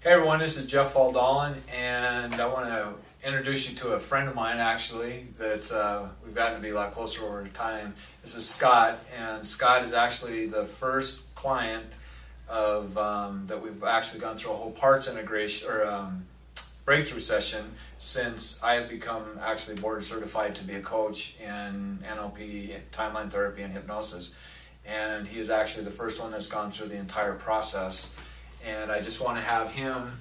Hey everyone, this is Jeff Faldalen, and I want to introduce you to a friend of mine actually that's we've gotten to be a lot closer over time. This is Scott, and Scott is actually the first client of that we've actually gone through a whole parts integration or breakthrough session since I have become actually board certified to be a coach in NLP, timeline therapy, and hypnosis. And he is actually the first one that's gone through the entire process. And I just want to have him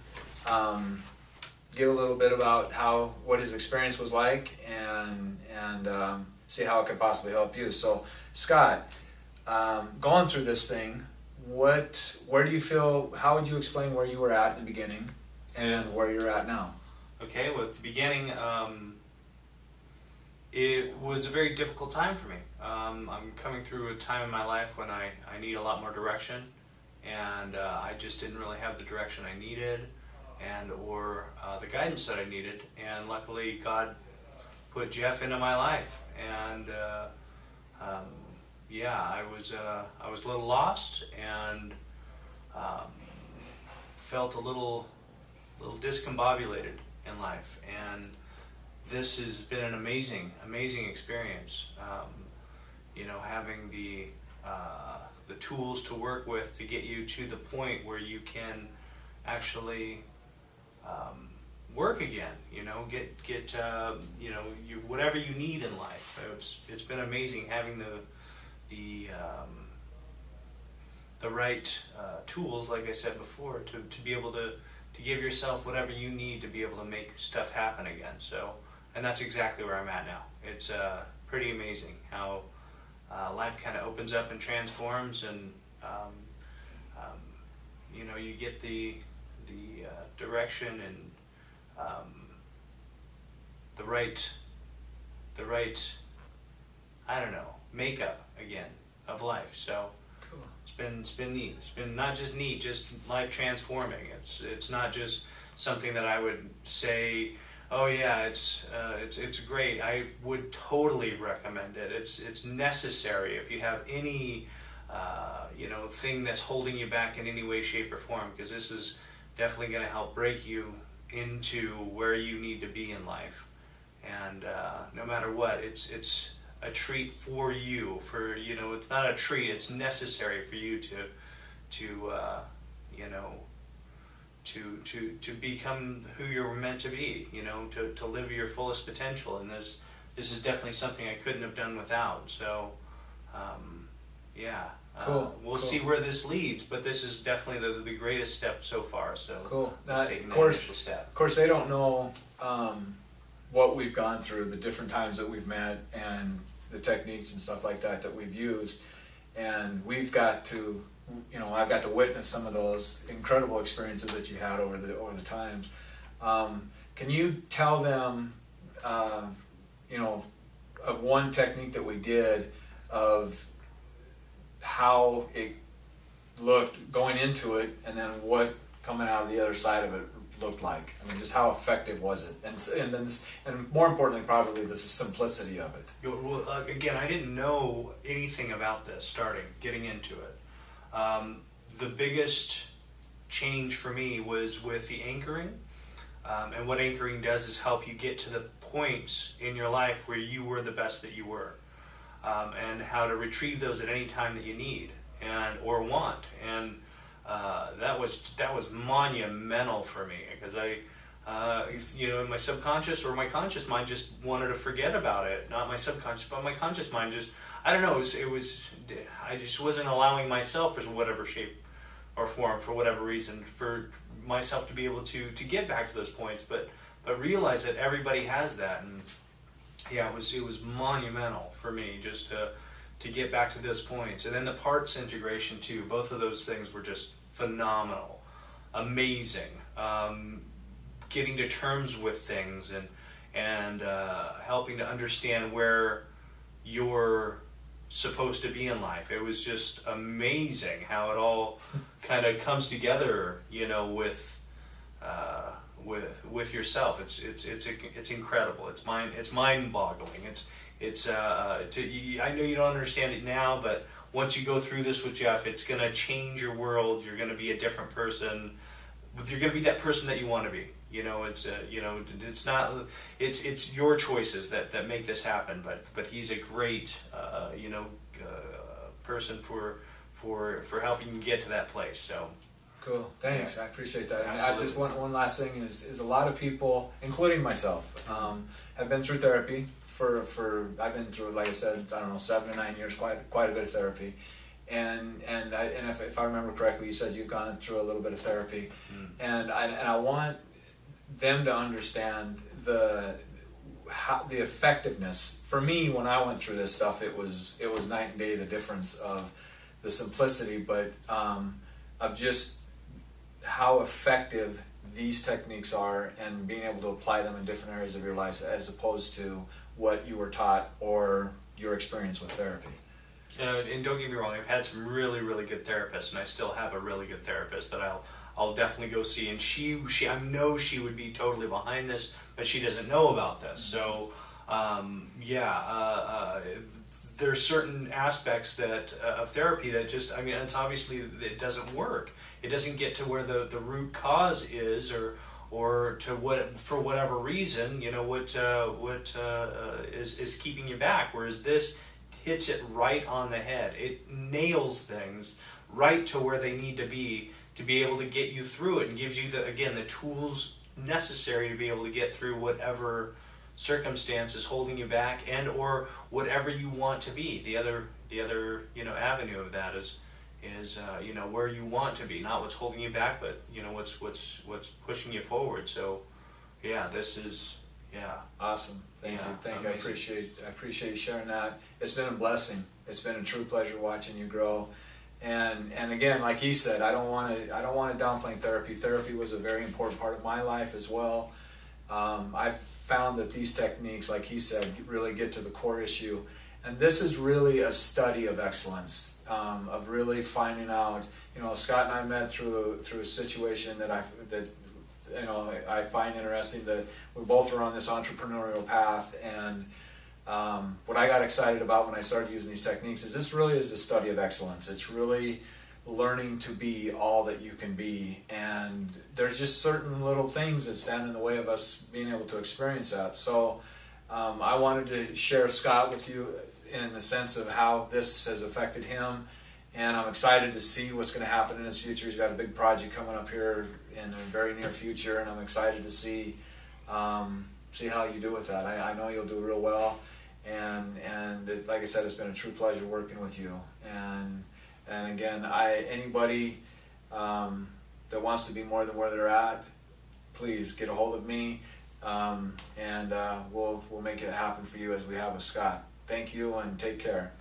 give a little bit about what his experience was like, and see how it could possibly help you. So, Scott, going through this thing, where do you feel? How would you explain where you were at in the beginning, and where you're at now? Okay, well, at the beginning, it was a very difficult time for me. I'm coming through a time in my life when I need a lot more direction. And I just didn't really have the direction I needed or the guidance that I needed. And luckily God put Jeff into my life. And I was a little lost and felt a little discombobulated in life. And this has been an amazing experience. Having the tools to work with to get you to the point where you can actually work again. Get whatever you need in life. It's been amazing having the right tools, like I said before, to be able to give yourself whatever you need to be able to make stuff happen again. So, and that's exactly where I'm at now. It's pretty amazing how life kind of opens up and transforms, and you get the direction and the right makeup again of life. So Cool. it's been neat. It's been not just neat, just life transforming. It's not just something that I would say, oh yeah, it's great. I would totally recommend it. It's necessary if you have any thing that's holding you back in any way, shape, or form, because this is definitely going to help break you into where you need to be in life. And no matter what, it's a treat for you. It's not a treat. It's necessary for you to become who you're meant to be, to live your fullest potential. And this is definitely something I couldn't have done without. So, Cool. We'll see where this leads, but this is definitely the greatest step so far. So, Cool. let's take that initial step. Of course, they don't know what we've gone through, the different times that we've met, and the techniques and stuff like that we've used, and we've got to. I've got to witness some of those incredible experiences that you had over the times. Can you tell them, of one technique that we did, of how it looked going into it, and then what coming out of the other side of it looked like? I mean, just how effective was it, and more importantly, probably the simplicity of it. Well, again, I didn't know anything about this getting into it. The biggest change for me was with the anchoring, and what anchoring does is help you get to the points in your life where you were the best that you were, and how to retrieve those at any time that you need or want. And that was monumental for me, because in my subconscious or my conscious mind just wanted to forget about it. Not my subconscious, but my conscious mind just, I don't know, I just wasn't allowing myself, for whatever shape or form, for whatever reason, for myself to be able to get back to those points, but realize that everybody has that. And yeah, it was monumental for me just to get back to those points. And then the parts integration too, both of those things were just phenomenal, amazing. Getting to terms with things and helping to understand where you're supposed to be in life. It was just amazing how it all kind of comes together, with yourself. It's incredible. It's mind-boggling. I know you don't understand it now, but once you go through this with Jeff, it's going to change your world. You're going to be a different person you're going to be that person that you want to be. You know, it's it's not, it's your choices that make this happen. But he's a great person for helping you get to that place. So. Cool, thanks. I appreciate that. And I Absolutely. just one last thing is a lot of people, including myself, have been through therapy for I've been through, like I said, I don't know, 7 to 9 years, quite a bit of therapy, and if I remember correctly, you said you've gone through a little bit of therapy, and I want them to understand the effectiveness. For me, when I went through this stuff, it was night and day, the difference of the simplicity, but of just how effective these techniques are and being able to apply them in different areas of your life as opposed to what you were taught or your experience with therapy. And don't get me wrong, I've had some really, really good therapists, and I still have a really good therapist that I'll definitely go see. And she I know she would be totally behind this, but she doesn't know about this. So there's certain aspects that of therapy that just, I mean, it's obviously it doesn't work. It doesn't get to where the root cause is, or to what, for whatever reason, you know, what is keeping you back. Whereas this hits it right on the head. It nails things right to where they need to be able to get you through it, and gives you the tools necessary to be able to get through whatever circumstance is holding you back, and or whatever you want to be. The other avenue of that is where you want to be, not what's holding you back, but what's pushing you forward. So this is Awesome. Thank you. amazing. I appreciate you sharing that. It's been a blessing. It's been a true pleasure watching you grow. And again, like he said, I don't want to downplay therapy. Therapy was a very important part of my life as well. I've found that these techniques, like he said, really get to the core issue. And this is really a study of excellence, of really finding out. You know, Scott and I met through a situation that I find interesting, that we both are on this entrepreneurial path. And what I got excited about when I started using these techniques is this really is the study of excellence. It's really learning to be all that you can be, and there's just certain little things that stand in the way of us being able to experience that. So I wanted to share Scott with you in the sense of how this has affected him, and I'm excited to see what's going to happen in his future. He's got a big project coming up here in the very near future, and I'm excited to see how you do with that. I know you'll do real well, and like I said, it's been a true pleasure working with you. And again, anybody that wants to be more than where they're at, please get a hold of me, and we'll make it happen for you as we have with Scott. Thank you, and take care.